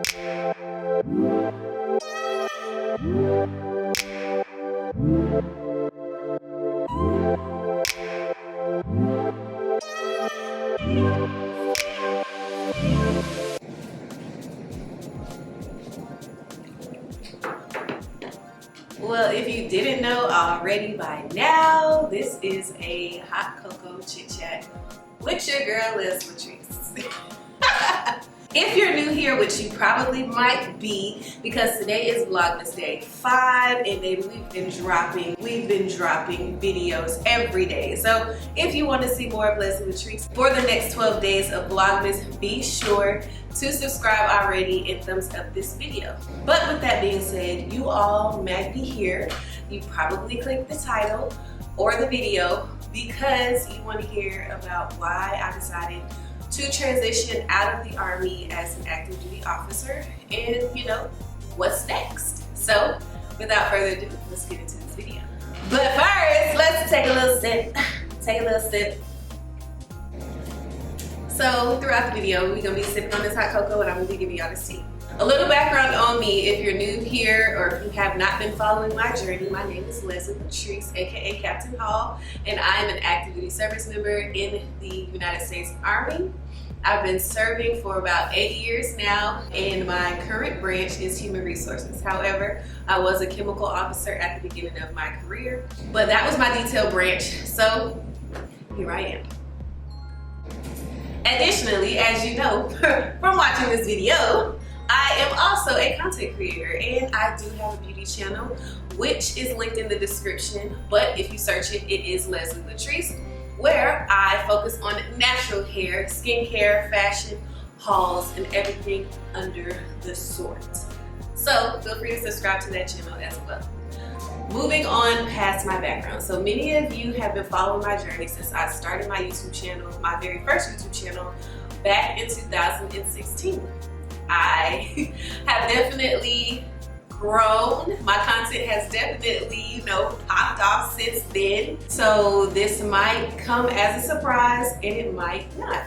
Well, if you didn't know already by now, this is a hot cocoa chit chat with your girl LATRICE. If you're new here, which you probably might be, because today is Vlogmas Day 5, and baby, we've been dropping videos every day. So if you want to see more of LATRICE for the next 12 days of Vlogmas, be sure to subscribe already and thumbs up this video. But with that being said, you all might be here. You probably clicked the title or the video because you want to hear about why I decided to transition out of the Army as an active duty officer and, you know, what's next. So without further ado, let's get into this video. But first, let's take a little sip. So throughout the video, we're gonna be sipping on this hot cocoa and I'm gonna be giving y'all this tea. A little background on me, if you're new here or if you have not been following my journey, my name is LATRICE, aka Captain Hall, and I am an active duty service member in the United States Army. I've been serving for about 8 years now, and my current branch is human resources. However, I was a chemical officer at the beginning of my career, but that was my detail branch, so here I am. Additionally, as you know from watching this video, I am also a content creator and I do have a beauty channel, which is linked in the description, but if you search it, it is Leslie LATRICE, where I focus on natural hair, skincare, fashion, hauls, and everything under the sort. So feel free to subscribe to that channel as well. Moving on past my background. So many of you have been following my journey since I started my YouTube channel, my very first YouTube channel, back in 2016. I have definitely grown. My content has definitely, you know, popped off since then. So this might come as a surprise and it might not.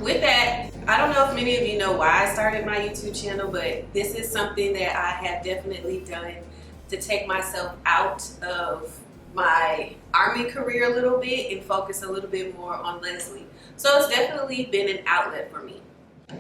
With that, I don't know if many of you know why I started my YouTube channel, but this is something that I have definitely done to take myself out of my Army career a little bit and focus a little bit more on Leslie. So it's definitely been an outlet for me.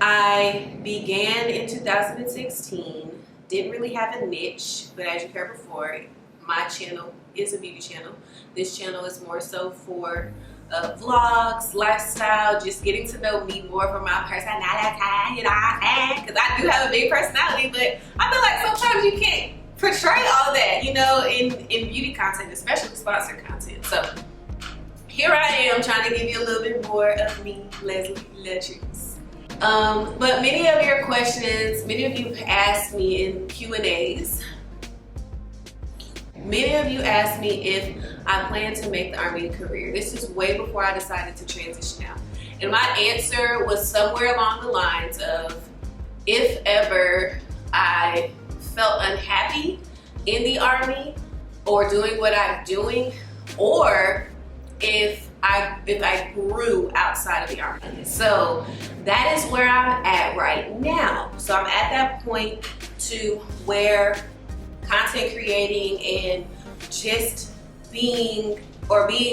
I began in 2016, didn't really have a niche, but as you heard before, my channel is a beauty channel. This channel is more so for vlogs, lifestyle, just getting to know me more from my personality, you know, because I do have a big personality, but I feel like sometimes you can't portray all that, you know, in beauty content, especially sponsored content. So here I am trying to give you a little bit more of me, Leslie LATRICE. But many of your questions, many of you asked me in Q&As, many of you asked me if I plan to make the Army a career. This is way before I decided to transition out. And my answer was somewhere along the lines of, if ever I felt unhappy in the Army or doing what I'm doing, or if I grew outside of the Army. So that is where I'm at right now. So I'm at that point to where content creating and just being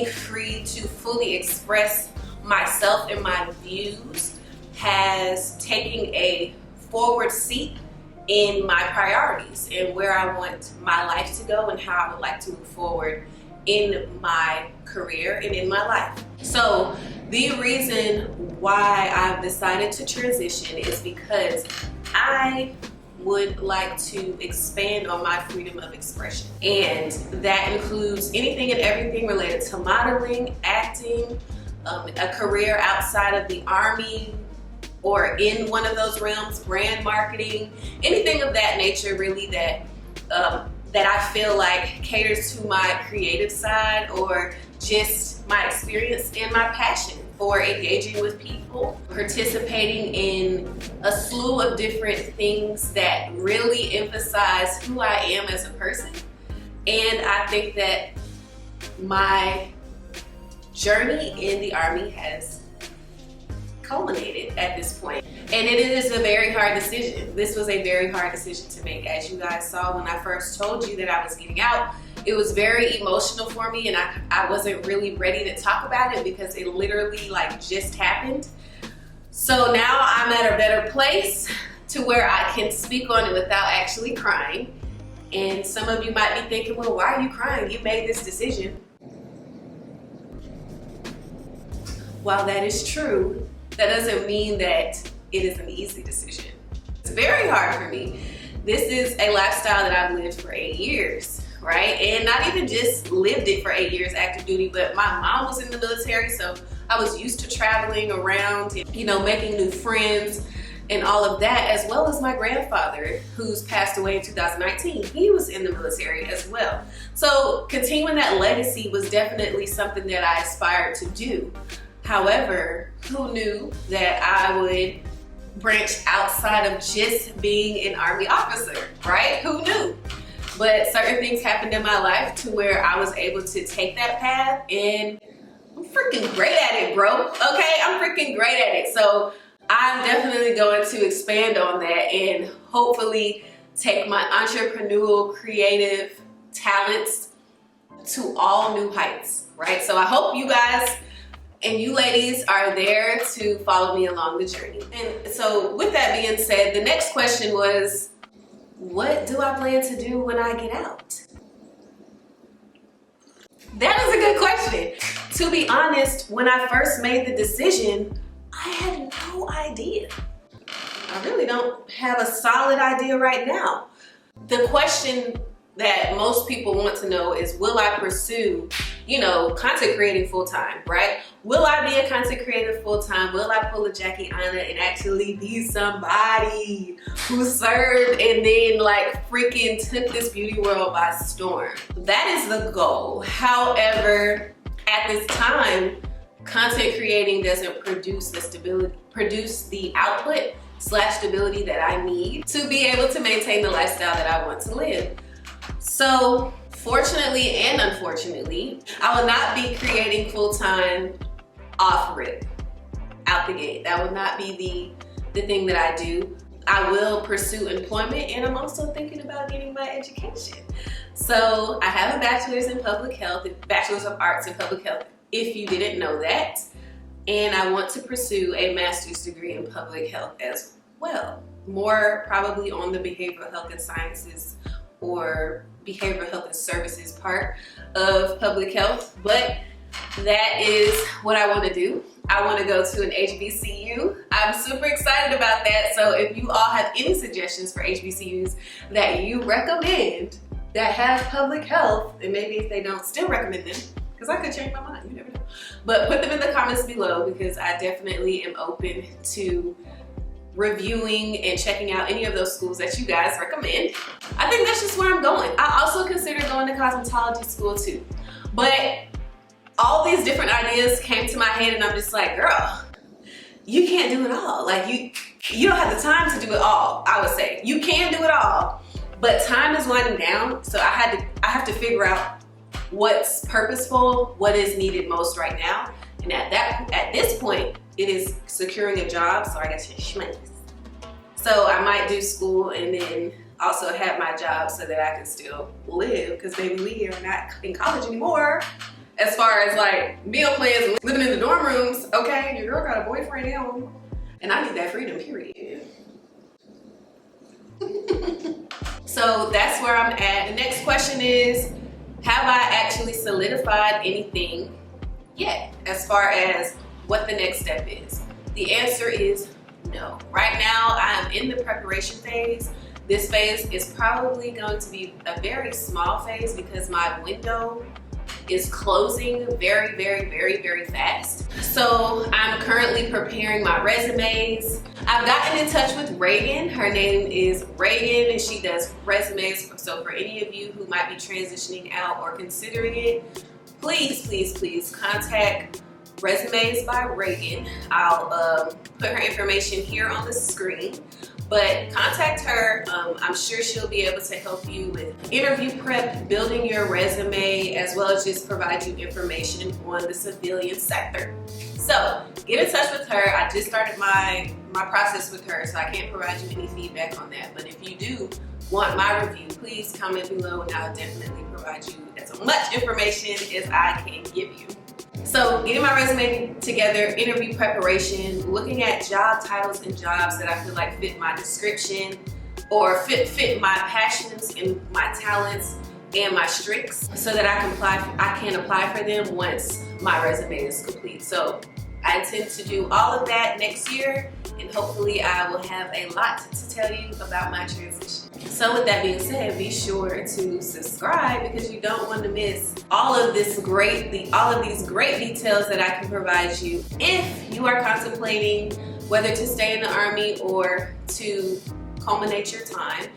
free to fully express myself and my views has taken a forward seat in my priorities and where I want my life to go and how I would like to move forward in my career and in my life. So the reason why I've decided to transition is because I would like to expand on my freedom of expression. And that includes anything and everything related to modeling, acting, a career outside of the Army or in one of those realms, brand marketing, anything of that nature really that I feel like caters to my creative side or just my experience and my passion for engaging with people, participating in a slew of different things that really emphasize who I am as a person. And I think that my journey in the Army has culminated at this point. And it is a very hard decision. This was a very hard decision to make. As you guys saw when I first told you that I was getting out, it was very emotional for me, and I wasn't really ready to talk about it because it literally like just happened. So now I'm at a better place to where I can speak on it without actually crying. And some of you might be thinking, well, why are you crying? You made this decision. While that is true, that doesn't mean that it is an easy decision. It's very hard for me. This is a lifestyle that I've lived for 8 years, right? And not even just lived it for 8 years active duty, but my mom was in the military, so I was used to traveling around and, you know, making new friends and all of that, as well as my grandfather, who's passed away in 2019. He was in the military as well. So continuing that legacy was definitely something that I aspired to do. However, who knew that I would branch outside of just being an Army officer, right? Who knew? But certain things happened in my life to where I was able to take that path, and I'm freaking great at it, bro. Okay, I'm freaking great at it. So I'm definitely going to expand on that and hopefully take my entrepreneurial creative talents to all new heights, right? So I hope you guys and you ladies are there to follow me along the journey. And so with that being said, the next question was, what do I plan to do when I get out? That is a good question. To be honest, when I first made the decision, I had no idea. I really don't have a solid idea right now. The question that most people want to know is, will I pursue, you know, content creating full-time, right? Will I be a content creator full-time? Will I pull a Jackie Anna and actually be somebody who served and then like freaking took this beauty world by storm? That is the goal. However, at this time, content creating doesn't produce the output / stability that I need to be able to maintain the lifestyle that I want to live. So fortunately and unfortunately, I will not be creating full-time off rip, out the gate. That would not be the thing that I do. I will pursue employment, and I'm also thinking about getting my education. So I have a bachelor's in public health, bachelor's of arts in public health, if you didn't know that. And I want to pursue a master's degree in public health as well. More probably on the behavioral health and sciences or behavioral health and services part of public health, but that is what I want to do. I want to go to an HBCU. I'm super excited about that. So if you all have any suggestions for HBCUs that you recommend that have public health, and maybe if they don't, still recommend them, because I could change my mind, you never know. But put them in the comments below, because I definitely am open to reviewing and checking out any of those schools that you guys recommend. I think that's just where I'm going. I also consider going to cosmetology school too. But all these different ideas came to my head, and I'm just like, girl, you can't do it all. Like you don't have the time to do it all, I would say. You can do it all, but time is winding down. So I have to figure out what's purposeful, what is needed most right now. And at this point, it is securing a job, so I got to schmeiss. So I might do school and then also have my job so that I can still live, because baby, we are not in college anymore. As far as like meal plans, living in the dorm rooms, okay, your girl got a boyfriend now, and I need that freedom, period. So that's where I'm at. The next question is, have I actually solidified anything yet as far as what the next step is? The answer is no. Right now, I am in the preparation phase. This phase is probably going to be a very small phase because my window is closing very, very, very, very fast. So I'm currently preparing my resumes. I've gotten in touch with Reagan. Her name is Reagan, and she does resumes. So for any of you who might be transitioning out or considering it, please, please, please contact Resumes by Reagan. I'll put her information here on the screen. But contact her. I'm sure she'll be able to help you with interview prep, building your resume, as well as just provide you information on the civilian sector. So get in touch with her. I just started my my process with her, so I can't provide you any feedback on that. But if you do want my review, please comment below and I'll definitely provide you as much information as I can give you. So getting my resume together, interview preparation, looking at job titles and jobs that I feel like fit my description or fit my passions and my talents and my strengths, so that I can apply for them once my resume is complete. So I intend to do all of that next year, and hopefully I will have a lot to tell you about my transition. So with that being said, be sure to subscribe because you don't want to miss all of these great details that I can provide you if you are contemplating whether to stay in the Army or to culminate your time,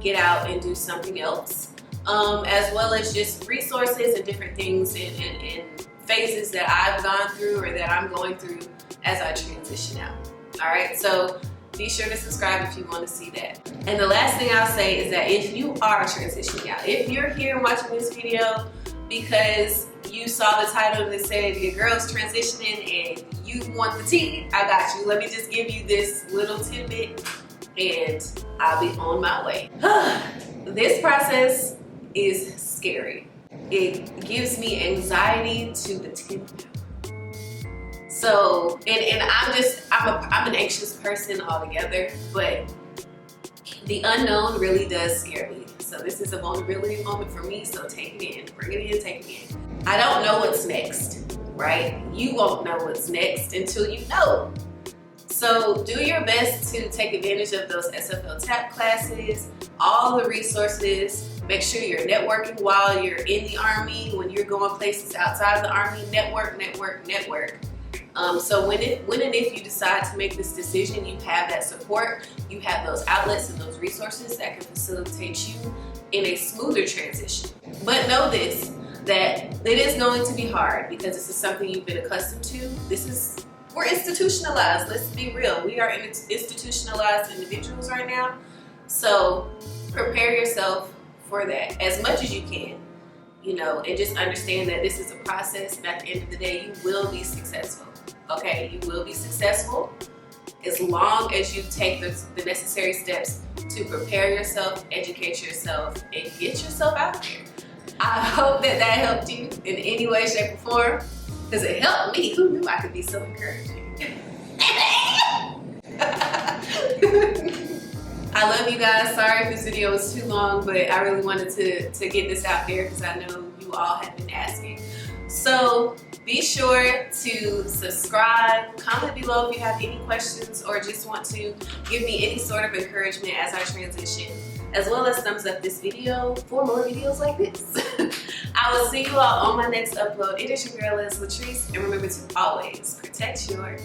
get out and do something else. As well as just resources and different things and phases that I've gone through or that I'm going through as I transition out. All right, so be sure to subscribe if you want to see that. And the last thing I'll say is that if you are transitioning out, if you're here watching this video because you saw the title that said your girl's transitioning and you want the tea, I got you. Let me just give you this little tidbit and I'll be on my way. This process is scary. It gives me anxiety to the 10th. So, and I'm an anxious person altogether, but the unknown really does scare me. So this is a vulnerability moment for me, so take it in, bring it in, take it in. I don't know what's next, right? You won't know what's next until you know. So do your best to take advantage of those SFL TAP classes, all the resources. Make sure you're networking while you're in the Army. When you're going places outside the Army, network. So when and if you decide to make this decision, you have that support, you have those outlets and those resources that can facilitate you in a smoother transition. But know this, that it is going to be hard because this is something you've been accustomed to. We're institutionalized, let's be real. We are institutionalized individuals right now. So prepare yourself for that as much as you can, you know, and just understand that this is a process, and at the end of the day, you will be successful, okay? You will be successful as long as you take the necessary steps to prepare yourself, educate yourself, and get yourself out there. I hope that helped you in any way, shape, or form, because it helped me. Who knew I could be so encouraging? I love you guys. Sorry if this video was too long, but I really wanted to get this out there because I know you all have been asking. So be sure to subscribe, comment below if you have any questions or just want to give me any sort of encouragement as I transition, as well as thumbs up this video for more videos like this. I will see you all on my next upload. It is your girl, LATRICE, and remember to always protect your